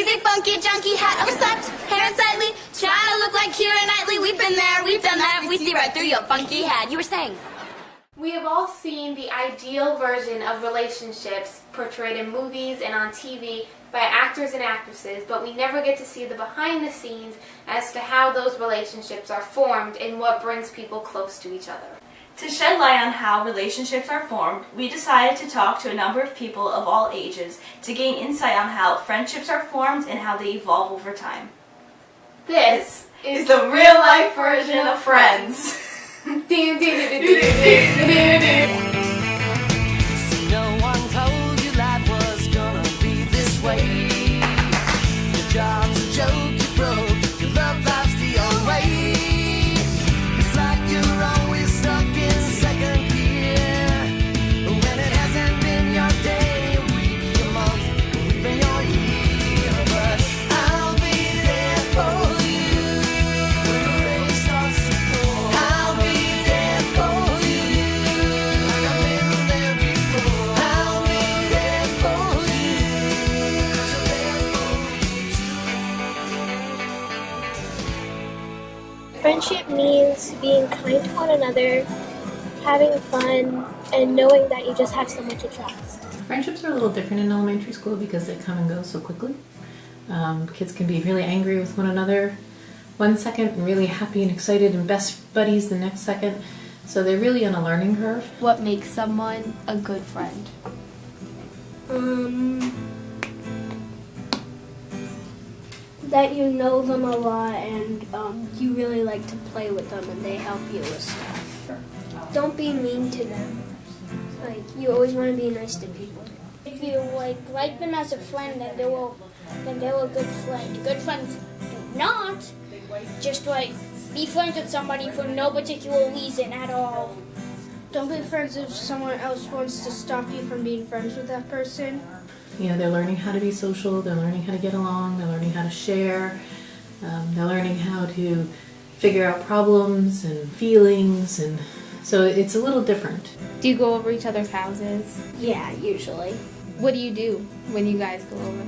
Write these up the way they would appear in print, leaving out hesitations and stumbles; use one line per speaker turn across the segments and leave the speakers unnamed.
crazy, funky, junky, hat overslept, hair unsightly, trying to look like Keira Knightley. We've been there, we've done that, we see right through your funky hat. You were saying?
We have all seen the ideal version of relationships portrayed in movies and on TV by actors and actresses, but we never get to see the behind the scenes as to how those relationships are formed and what brings people close to each other.
To shed light on how relationships are formed, we decided to talk to a number of people of all ages to gain insight on how friendships are formed and how they evolve over time.
This
Is the real life version of Friends.
No one told you life was gonna be this way. Your job's a joke, you broke, your love life's the old way. It's like you're always stuck in second gear, when it hasn't been your day, your week, your month, or even your year. But I'll be there for you when the rain starts to pour. I'll be there for you like I've been there before. I'll be there for you 'cause I'm there for you too.
Friendship means being kind to one another, having fun, and knowing that you just have someone to trust.
Friendships are a little different in elementary school because they come and go so quickly. Kids can be really angry with one another one second and really happy and excited and best buddies the next second. So they're really on a learning curve.
what makes someone a good friend?
That you know them a lot and you really like to play with them and they help you with stuff. Don't be mean to them. Like, you always want to be nice to people. If you like them as a friend, then they're a good friend. Good friends do not just be friends with somebody for no particular reason at all.
Don't be friends if someone else wants to stop you from being friends with that person.
You know, they're learning how to be social, they're learning how to get along, they're learning how to share, they're learning how to figure out problems and feelings, and so it's a little different.
Do you go over each other's houses?
Yeah, usually.
What do you do when you guys go over?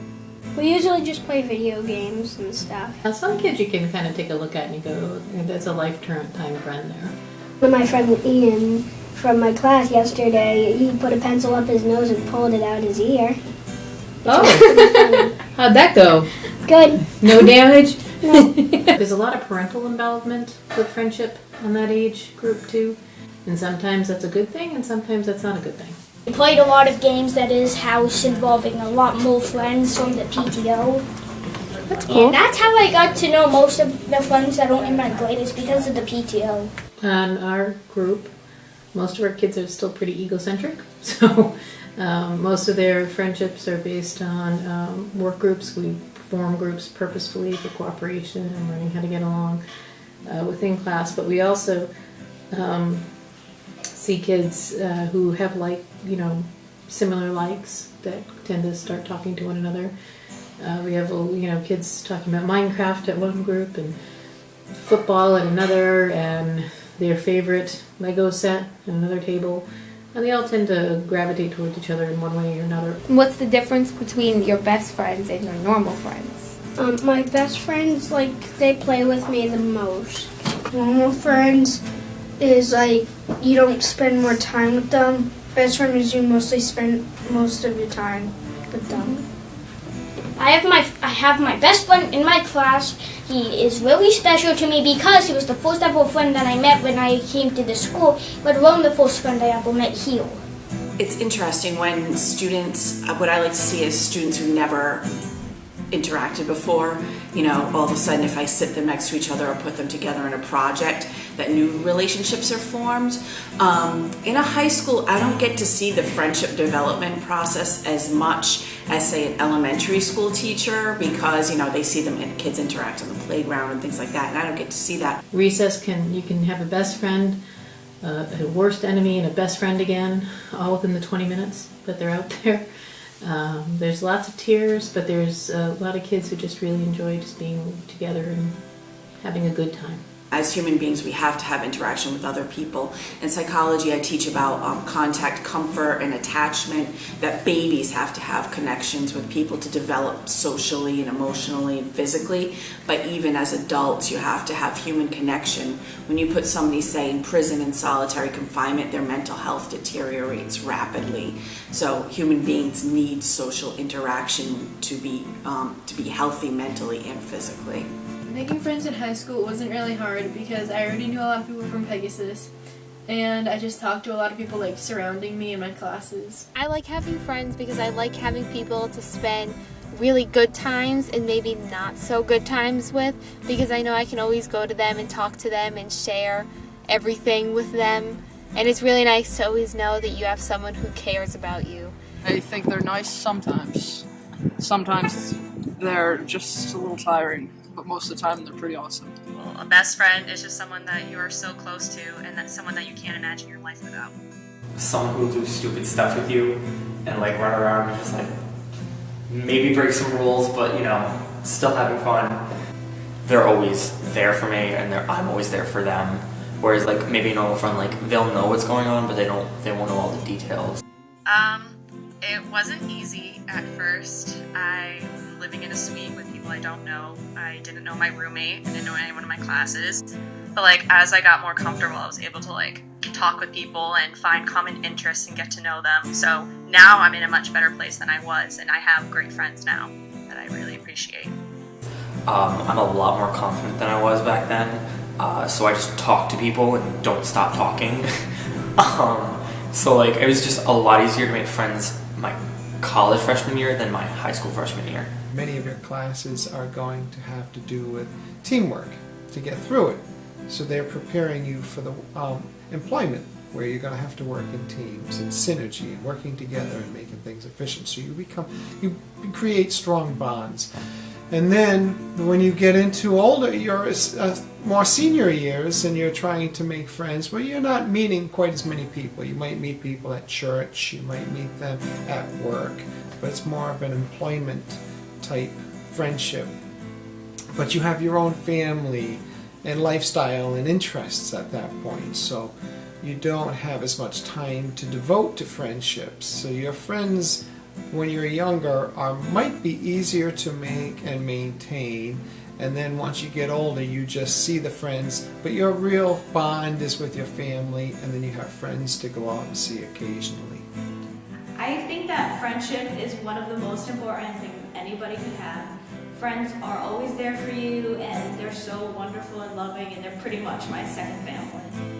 We usually just play video games and stuff.
Now, some kids you can kind of take a look at and you go, that's a lifetime friend there.
When my friend Ian from my class yesterday, he put a pencil up his nose and pulled it out his ear.
Oh, how'd that go?
Good.
No damage?
No.
There's a lot of parental involvement with friendship on that age group too. And sometimes that's a good thing and sometimes that's not a good thing.
We played a lot of games at his house involving a lot more friends from the PTO.
That's cool.
And that's how I got to know most of the friends that are in my grade is because of the PTO.
On our group, most of our kids are still pretty egocentric. So most of their friendships are based on work groups. We form groups purposefully for cooperation and learning how to get along within class. But we also see kids who have similar likes that tend to start talking to one another. We have kids talking about Minecraft at one group and football at another, and their favorite Lego set at another table. And they all tend to gravitate towards each other in one way or another.
What's the difference between your best friends and your normal friends?
My best friends, they play with me the most. Normal friends is you don't spend more time with them. Best friend is you mostly spend most of your time with them.
I have my best friend in my class. He is really special to me because he was the first ever friend that I met when I came to the school, let alone the first friend I ever met here.
It's interesting when students, what I like to see is students who never interacted before, all of a sudden if I sit them next to each other or put them together in a project, that new relationships are formed. In a high school, I don't get to see the friendship development process as much as, say, an elementary school teacher because, they see kids interact on the playground and things like that, and I don't get to see that.
Recess you can have a best friend, a worst enemy, and a best friend again, all within the 20 minutes that they're out there. There's lots of tears, but there's a lot of kids who just really enjoy just being together and having a good time.
As human beings, we have to have interaction with other people. In psychology, I teach about contact, comfort, and attachment, that babies have to have connections with people to develop socially and emotionally and physically. But even as adults, you have to have human connection. When you put somebody, say, in prison in solitary confinement, their mental health deteriorates rapidly. So human beings need social interaction to be healthy mentally and physically.
Making friends in high school wasn't really hard because I already knew a lot of people from Pegasus, and I just talked to a lot of people like surrounding me in my classes.
I like having friends because I like having people to spend really good times and maybe not so good times with, because I know I can always go to them and talk to them and share everything with them, and it's really nice to always know that you have someone who cares about you.
I think they're nice sometimes. Sometimes they're just a little tiring, but most of the time they're pretty awesome.
Well, a best friend is just someone that you are so close to, and that's someone that you can't imagine your life without.
Someone who'll do stupid stuff with you and like run around and just like maybe break some rules, but you know, still having fun. They're always there for me, and I'm always there for them. Whereas like maybe a normal friend, like they'll know what's going on, but they won't know all the details.
It wasn't easy at first. I'm living in a suite with people I don't know. I didn't know my roommate. I didn't know anyone in my classes. But like as I got more comfortable, I was able to like talk with people and find common interests and get to know them. So now I'm in a much better place than I was, and I have great friends now that I really appreciate.
I'm a lot more confident than I was back then. So I just talk to people and don't stop talking. So like it was just a lot easier to make friends my college freshman year than my high school freshman year.
Many of your classes are going to have to do with teamwork to get through it. So they're preparing you for the employment, where you're going to have to work in teams and synergy and working together and making things efficient. So you create strong bonds. And then when you get into older, your more senior years, and you're trying to make friends, well, you're not meeting quite as many people. You might meet people at church, you might meet them at work, but it's more of an employment type friendship. But you have your own family and lifestyle and interests at that point, so you don't have as much time to devote to friendships. So your friends when you're younger might be easier to make and maintain, and then once you get older you just see the friends, but your real bond is with your family, and then you have friends to go out and see occasionally.
I think that friendship is one of the most important things anybody can have. Friends are always there for you, and they're so wonderful and loving, and they're pretty much my second family.